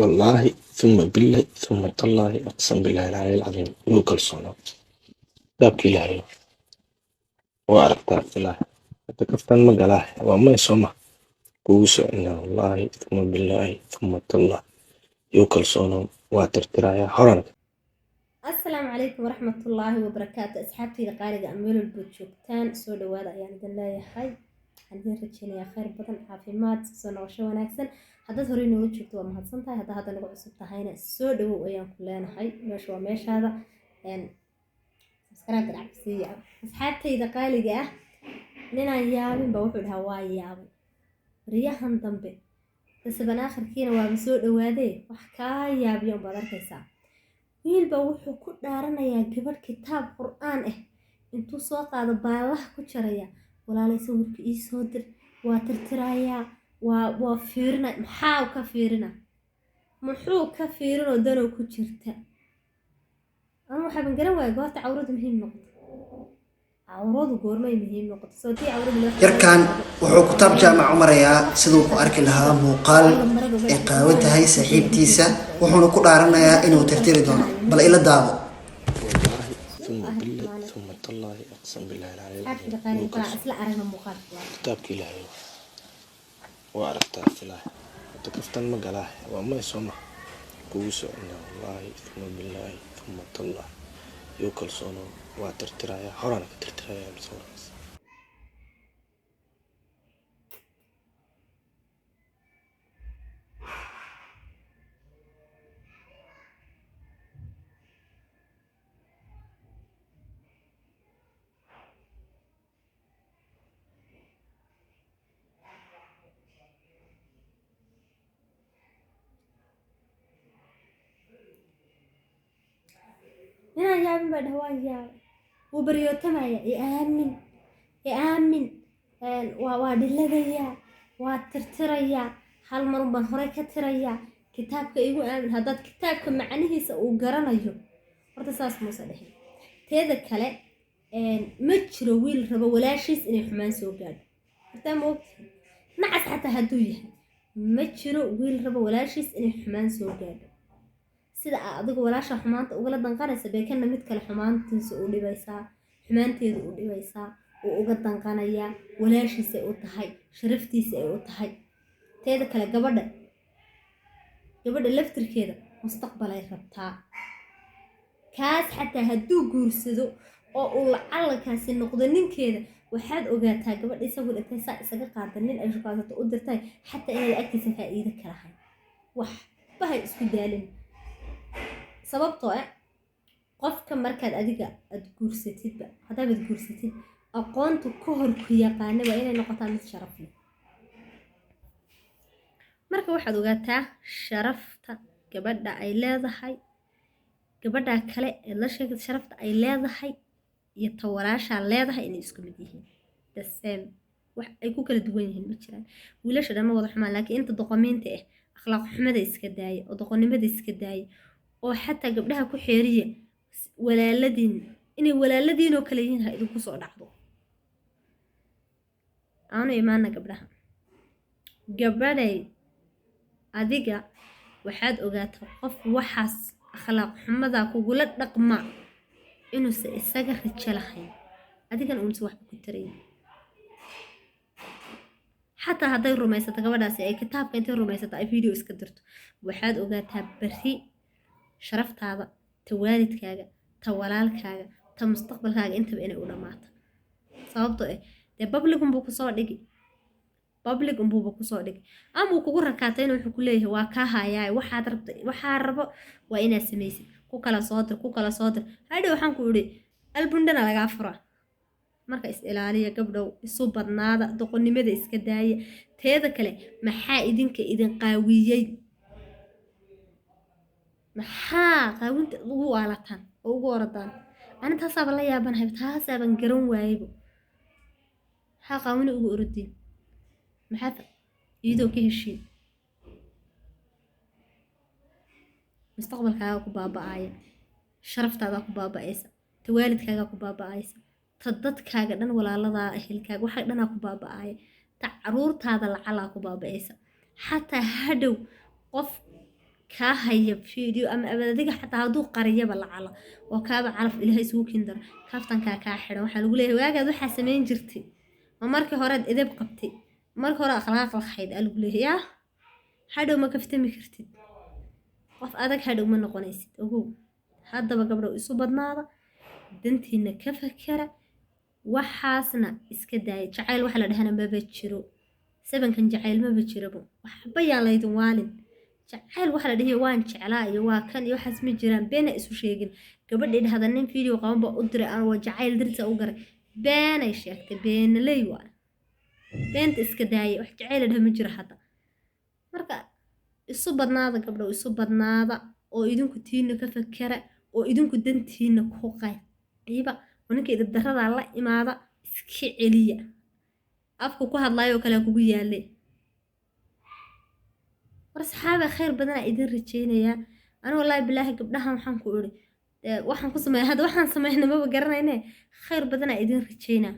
والله ثم بالله ثم تالله أقسم بالله العلي العظيم لو كلصونا بابك إلهي وأعرف الله تكفتن مقاله وما يسمع كوسو إن والله ثم بالله ثم تالله يو كلصونا واترترايا حرنا السلام عليكم ورحمة الله وبركاته أصحابتي قارقة أميل البوتشوكتان سو دوادا يعني دلايا حي عندي رجينا يا خير بدن عافيمات سنة وشو وناكسن هذا هوري نقول شفتوا ومهدسنتها هذا نقول عصبتها سو دو ويان كلنا حي مش هذا يعني سبسكرايب العكسية أصحابتي قارقة لنا يابين بوحو الهواي يابين رياحن ضمبي بس بناخر كينا ومسو دوادي وحكاية يابين بدركيسا wiilba wuxuu ku dhaaranayaa gabadh kitaab qur'aan ah intuu soo qaado baalaha ku jaraya walaalay sawirka ii soo dir waa tirtirayaa waa fiirina maxaa ka fiirina muxuu ka fiirinoo danow ku jirta ama waxaan garan waayay goorta cawradu muhiim noqoto cawradu goormay muhiim noqoto soo tii cawradu yarkan wuxuu kitaab jaamac u marayaa siduu ku arki lahaa muuqaal ay qaawan tahay saaxiibtiisa wuxuuna ku dhaaranayaa inuu tirtiri doono bal ila daabo ثم بالله ثم تالله أقسم بالله العلي العظيم أصحابتي إسلا أرنا مقال كتابك إلهي وأعرف الله تكفتن مقاله وما يسمع كوسو إن والله ثم بالله ثم تالله يو كلصونا واترترايا حرنا ترترايا بصورة هنا يابين بعد هواي يابين وبريوتمايا يآمن وادلديا واترتريا هل مرن بان هوري كتريا كتابك ايغو آمن هاداد كتابك معنيهيسا uu garanayo horta saas muusa dhahin teeda kale ma jiro wiil rabo walaashiis inay xumaan soo gaadho horta ma ogtahay nacas xataa hadduu yahay ma jiro wiil rabo walaashiis inay xumaan soo gaadho sida adigu walaasha xumaanta ugala danqanaysa beekana mid kale xumaantiisa u dhibaysaa xumaanteedu u dhibaysaa uu uga danqanayaa walaashiisa ay u tahay sharaftiisa ay u tahay teeda kale gabadha laftirkeeda mustaqbal ay rabtaa kaas xataa hadduu guursado oo uu lacalakaasi noqdo ninkeeda waxaad ogaataa gabadha isagu dhintay saa isaga qaada nin ay shukaasato u dirtay xataa inaad agtiisa faa'iido ka lahayn waxba hay isku daalin sababtoo ah qofka markaad adiga aad guursatidba haddaad guursatid aqoontu ka hor ku yaqaana waa inay noqotaa mid sharaf leh marka waxaad ogaataa sharafta gabadha ay leedahay gabadha kale ee la sheegay sharafta ay leedahay iyo tawalaasha leedahay inay isku mid yihiin the same wax ay ku kala duwan yihiin ma jiraan wiilasha dhamma wada xumaan laakiin inta doqomiinta ah akhlaaq xumada iska daaya oo doqonnimada iska daaya oo xataa gabdhaha ku xeeriya walaaladiin inay walaaladiinoo kale yihiin ha idinku soo dhacdo aanu imaana gabadhay adiga waxaad ogaataa qof waxaas akhlaaq xumada kugula dhaqma inuusa isaga rajo lahayn adigana uunsa waxba ku tarayn xataa hadday rumaysato gabadhaasi ay kitaabka intay rumaysato ay video iska dirto waxaad ogaataa berri sharaftaada ta waalidkaaga ta walaalkaaga ta mustaqbalkaaga intaba inay u dhammaato sababtoo ah dee public unbuu kusoo dhigi ama uu kugu rakaatayna wuxuu ku leeyahay waa kaa hayaay waxaa rabo waa inaad samaysid ku kala soo dir hadhow waxaan ku idhi albundhana lagaa fura marka is ilaaliya gabdhow isu badnaada doqonnimada iska daaya teeda kale maxaa idinka idin qaawiyey maxaa qaawinta ugu waalataan oo ugu oradaan ani taasaaba la yaabanahay taasaaban garan waayeybo maxaa qaawina ugu orodeen maxaad iyadoo ka heshiin mustaqbalkaaga ku baaba'aya sharaftaada ku baaba'aysa ta waalidkaaga ku baaba'aysa ta dadkaaga dhan walaaladaa ehelkaaga waxa dhanaa ku baaba'aya ta caruurtaada lacalaa ku baaba'aysa xataa hadhow qof kaa haya video ama abadiga xataa hadduu qariyaba lacala oo kaaba calaf ilaahay isugu kindaro kaftankaa kaa xidhan waxaa lagu leeyahay waagaad waxaa samayn jirtay ma markii horead edeb qabtay markii hore akhlaaq lahayd aa lagu leeyahay yaa hadhow ma kaftami kartid qof adag hadhow ma noqonaysid ogow haddaba gabdhow isu badnaada dantiina ka fakara waxaasna iska daaya jacayl waxa la dhahana maba jiro sabankan jacayl maba jirabo waxba yaan laydin waalin jacayl waxa la dhihi waan jeclaa iyo waa kan iyo waxaas ma jiraan beena isu sheegin gabadhii dhahda nin video qaban baa u diray aan waa jacayl dirta u garay beenay sheegtay beenaley waa beenta iska daaya wax jacayl dhaha ma jiro hadda marka isu badnaada gabdhow isu badnaada oo idinku tiina ka fakara oo idinku dantiina ku qayba oo ninka idib darada la imaada iska celiya afku ku hadlayo kale kugu yaale war saxaaba khayr badan idin rajeynaya ana wallahi billahi gabdhahan waxaan ku iri waxaan ku sameeyay hadda waxaan sameeynaa ma garanayne khayr badan idin rajeynaa